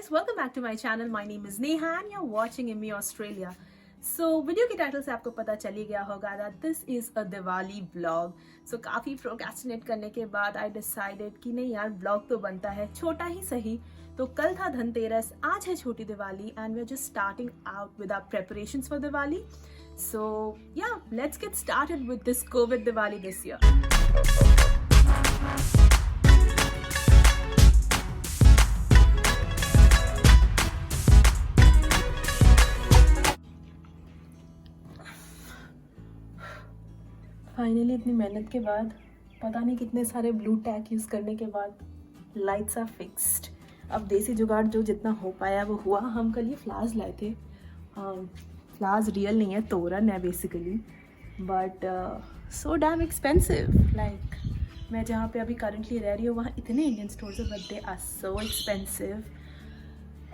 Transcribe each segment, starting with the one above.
guys, welcome back to my channel. My name is Neha and you're watching in me Australia. So video के title से आपको पता चल ही गया होगा that this is a Diwali vlog. So काफ़ी procrastinate करने के बाद I decided कि नहीं यार vlog तो बनता है, छोटा ही सही. तो कल था धनतेरस, आज है छोटी Diwali and we're just starting out with our preparations for Diwali. So yeah, let's get started with this COVID Diwali this year. Finally इतनी मेहनत के बाद पता नहीं कितने सारे ब्लू टैक यूज़ करने के बाद लाइट्स आर फिक्स्ड. अब देसी जुगाड़ जो जितना हो पाया वो हुआ. हम कल ये फ्लावर्स लाए थे. फ्लावर्स रियल नहीं है, तोरन है basically, but so damn expensive. Like मैं जहाँ पे अभी करंटली रह रही हूँ वहाँ इतने इंडियन स्टोर्स है but they are so expensive.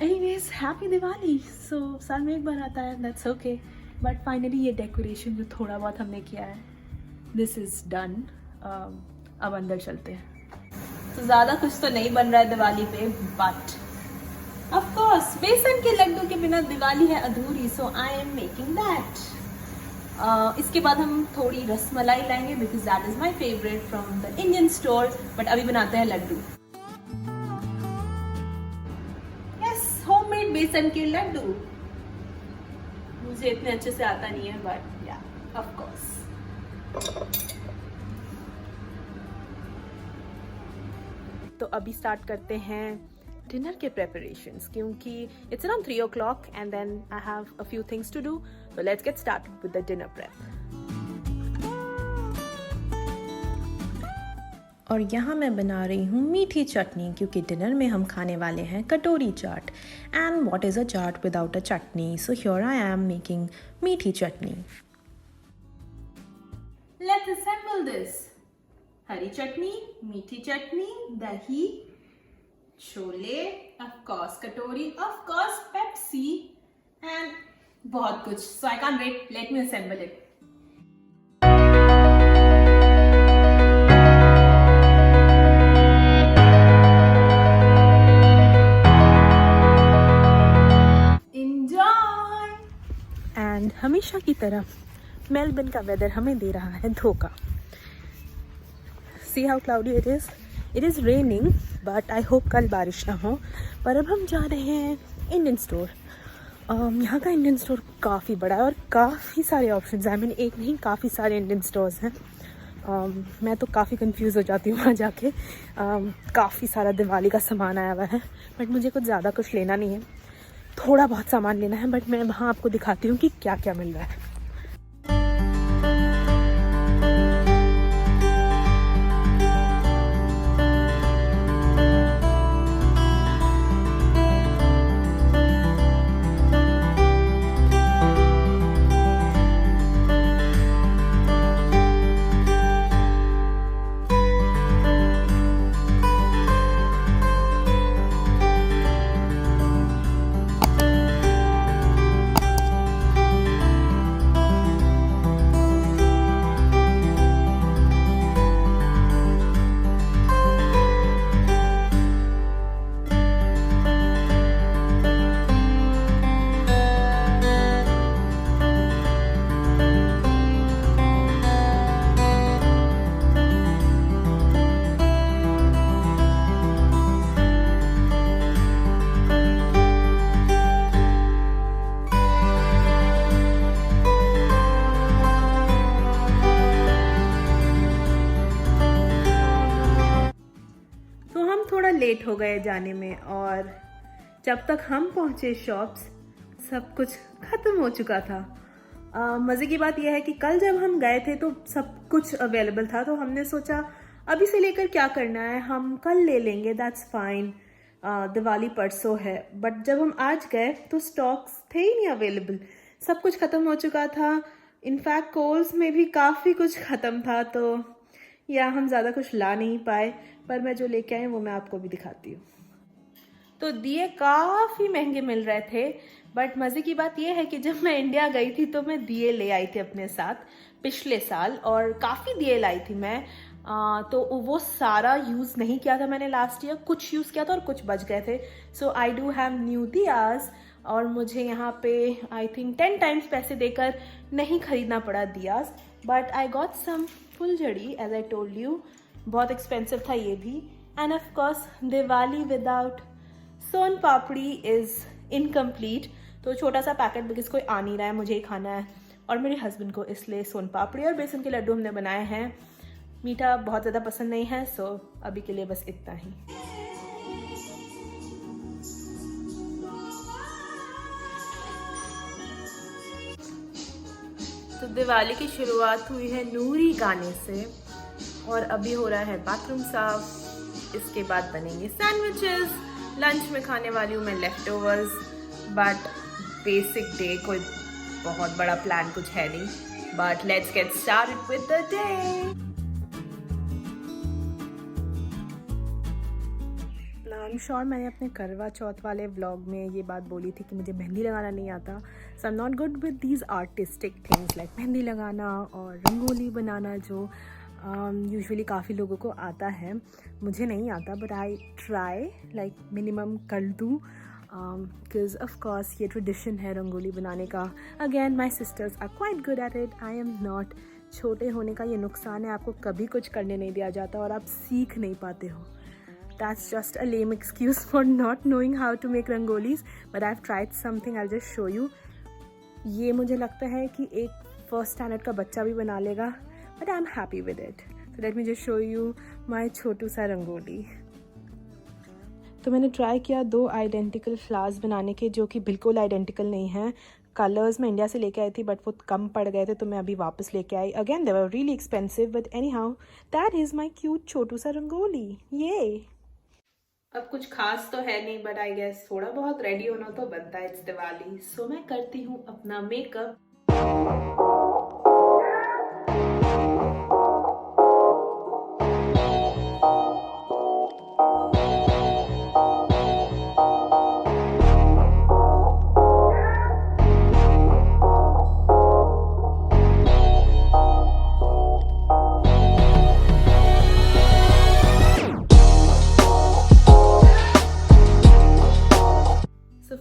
Anyways happy Diwali. So साल में एक बार आता है, दैट्स ओके. बट फाइनली ये डेकोरेशन जो थोड़ा बहुत हमने किया है, दिस इज़ डन. अब अंदर चलते हैं. तो ज़्यादा कुछ तो नहीं बन रहा है दिवाली पे, बट ऑफ कोर्स बेसन के लड्डू के बिना दिवाली है अधूरी. सो आई एम मेकिंग दैट. इसके बाद हम थोड़ी रसमलाई लाएंगे because that is my favourite from the Indian store. But अभी बनाते हैं लड्डू. यस, होममेड बेसन के लड्डू. मुझे इतने अच्छे से आता नहीं है बट या ऑफ कोर्स. तो अभी स्टार्ट करते हैं डिनर के प्रेपरेशंस क्योंकि it's around 3 o'clock and then I have a few things to do. So let's get start with the dinner prep. और यहाँ मैं बना रही हूँ मीठी चटनी क्योंकि डिनर में हम खाने वाले हैं कटोरी चाट. And what is a chaat without a chutney. So here I am making meethi chutney. Let's assemble this. हरी चटनी, मीठी चटनी, दही, छोले, of course कटोरी, of course पेप्सी, and बहुत कुछ. So I can't wait. Let me assemble it. Enjoy. And हमेशा की तरह मेलबर्न का weather हमें दे रहा है धोखा. See how cloudy it is. It is raining but I hope कल बारिश ना हो. पर अब हम जा रहे हैं इंडियन स्टोर. यहाँ का इंडियन स्टोर काफ़ी बड़ा है और काफ़ी सारे ऑप्शंस हैं. मैंने एक नहीं, काफ़ी सारे इंडियन स्टोर्स हैं. मैं तो काफ़ी कंफ्यूज हो जाती हूँ वहाँ जाके. काफ़ी सारा दिवाली का सामान आया हुआ है बट मुझे कुछ ज़्यादा कुछ लेना नहीं है. थोड़ा बहुत सामान लेना है बट मैं वहाँ आपको दिखाती हूँ कि क्या क्या मिल रहा है. लेट हो गए जाने में और जब तक हम पहुंचे शॉप्स सब कुछ ख़त्म हो चुका था. मज़े की बात यह है कि कल जब हम गए थे तो सब कुछ अवेलेबल था. तो हमने सोचा अभी से लेकर क्या करना है, हम कल ले लेंगे, दैट्स फाइन. दिवाली परसों है. बट जब हम आज गए तो स्टॉक्स थे ही नहीं अवेलेबल. सब कुछ ख़त्म हो चुका था. इनफैक्ट कोल्स में भी काफ़ी कुछ ख़त्म था. तो या हम ज़्यादा कुछ ला नहीं पाए. पर मैं जो लेके आई वो मैं आपको भी दिखाती हूँ. तो दिए काफ़ी महंगे मिल रहे थे बट मज़े की बात यह है कि जब मैं इंडिया गई थी तो मैं दिए ले आई थी अपने साथ पिछले साल और काफ़ी दिए लाई थी मैं. तो वो सारा यूज़ नहीं किया था मैंने लास्ट ईयर, कुछ यूज़ किया था और कुछ बच गए थे. सो I do have new Diya's और मुझे यहाँ पे आई थिंक 10 टाइम्स पैसे देकर नहीं खरीदना पड़ा Diya's. But I got some फुलझड़ी एज आई टोल्ड यू, बहुत एक्सपेंसिव था ये भी. And of course Diwali without soan papdi is incomplete. तो छोटा सा पैकेट बिकॉज कोई आ नहीं रहा है, मुझे ही खाना है और मेरे हस्बैंड को, इसलिए सोन पापड़ी और बेसन के लड्डू हमने बनाए हैं. मीठा बहुत ज़्यादा पसंद नहीं है, सो अभी के लिए बस इतना ही. तो दिवाली की शुरुआत हुई है नूरी गाने से और अभी हो रहा है बाथरूम साफ. इसके बाद बनेंगे सैंडविचेस. लंच में खाने वाली हूँ मैं left overs. But basic day, कोई बहुत बड़ा प्लान कुछ है नहीं. But let's get started with the day. I am sure मैंने अपने करवा चौथ वाले व्लॉग में ये बात बोली थी कि मुझे मेहंदी लगाना नहीं आता. So I am not good with these artistic things like mehndi लगाना और रंगोली बनाना, जो यूजुअली काफ़ी लोगों को आता है. मुझे नहीं आता, but I try like minimum कर दूँ, बिकॉज ऑफ कोर्स ये ट्रेडिशन है रंगोली बनाने का. Again my sisters are quite good at it. I am not. छोटे होने का ये नुकसान है, आपको कभी कुछ करने नहीं दिया जाता और आप सीख नहीं पाते हो. That's just a lame excuse for not knowing how to make rangolis, but I've tried something. I'll just show you. ये मुझे लगता है कि एक फर्स्ट स्टैंडर्ड का बच्चा भी बना लेगा, but I'm happy with it. So let me just show you my छोटू सा रंगोली. तो मैंने ट्राई किया 2 आइडेंटिकल फ्लावर्स बनाने के, जो कि बिल्कुल आइडेंटिकल नहीं हैं. कलर्स मैं इंडिया से लेके आई थी, बट वो कम पड़ गए थे, तो मैं अभी वापस लेके आई. Again they were really expensive, but anyhow that is my cute छोटू सा रंगोली. ये अब कुछ खास तो है नहीं, बट आई गेस थोड़ा बहुत रेडी होना तो बनता है. इट्स दिवाली, सो मैं करती हूँ अपना मेकअप.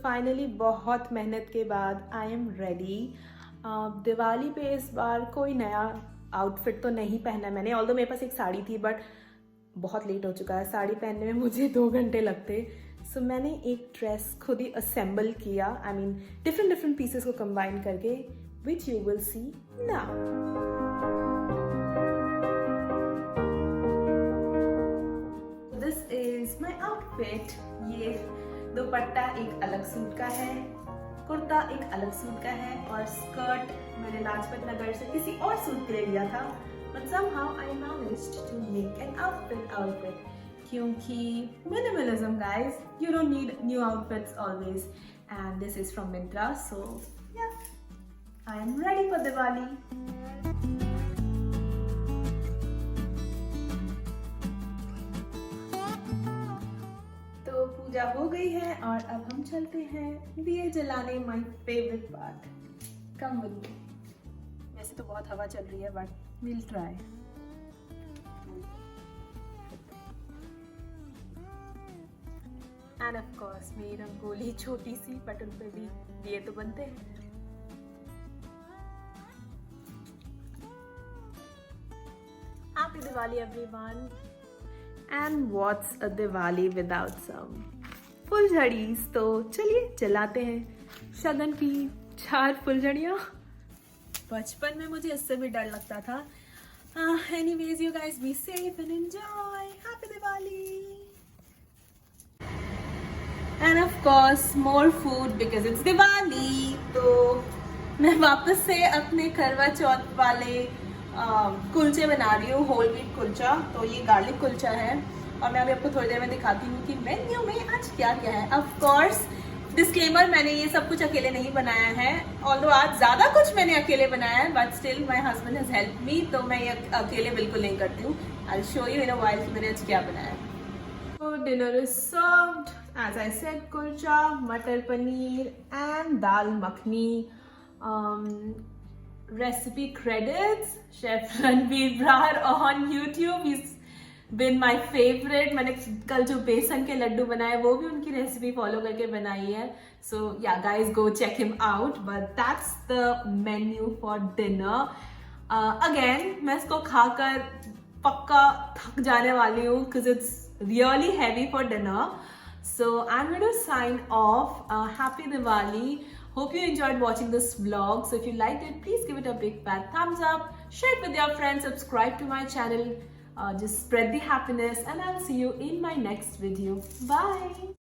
फाइनली बहुत मेहनत के बाद आई एम रेडी. दिवाली पे इस बार कोई नया आउटफिट तो नहीं पहना मैंने, ऑल्दो मेरे पास एक साड़ी थी, बट बहुत लेट हो चुका है. साड़ी पहनने में मुझे 2 घंटे लगते. सो मैंने एक ड्रेस खुद ही असेंबल किया. आई मीन डिफरेंट पीसेस को कंबाइन करके, which you will see now. This is my outfit. ये दुपट्टा एक अलग सूट का है, कुर्ता एक अलग सूट का है और स्कर्ट मैंने लाजपत नगर से किसी और सूट के लिए लिया था. But somehow I managed to make an outfit out of it, क्योंकि minimalism guys, you don't need new outfits always. And this is from Myntra. So ya, I am ready for Diwali. Puja हो गई है और अब हम चलते हैं दिए जलाने. My favourite part. Come with me. वैसे तो बहुत हवा चल रही है, but will try. And of course मेरी रंगोली छोटी सी, बट उन पे भी दिए तो बनते हैं. Happy Diwali everyone. And what's a Diwali without some फुलझड़ीज. तो चलिए जलाते हैं शगन की 4 फुलझड़ियाँ. बचपन में मुझे इससे भी डर लगता था. Anyways you guys be safe and enjoy. Happy Diwali. And of course more food because it's Diwali. तो मैं वापस से अपने करवा चौथ वाले कुलचे बना रही हूँ, होल व्हीट कुलचा. तो ये गार्लिक कुलचा है और मैं अभी आपको थोड़ी देर में दिखाती हूँ कि मेन्यू में आज क्या क्या है. ऑफ कोर्स डिस्क्लेमर, मैंने ये सब कुछ अकेले नहीं बनाया है, ऑल्दो आज ज़्यादा कुछ मैंने अकेले बनाया है, but still my husband has help me. तो मैं ये अकेले बिल्कुल नहीं करती हूँ. I will show you in a while कि मैंने आज क्या बनाया. तो dinner is served. As I said, kulcha, matar paneer and dal makhani. recipe credits, Chef Ranveer Brar on YouTube. He's been my favorite. मैंने कल जो बेसन के लड्डू बनाए वो भी उनकी रेसिपी फॉलो करके बनाई है. So yeah, guys, go check him out. But that's the menu for dinner. Again, मैं इसको खाकर पक्का थक जाने वाली हूँ because it's really heavy for dinner. So I'm going to sign off. Happy Diwali. Hope you enjoyed watching this vlog. So if you liked it, please give it a big fat thumbs up. Share it with your friends. Subscribe to my channel. Just spread the happiness, and I'll see you in my next video. Bye.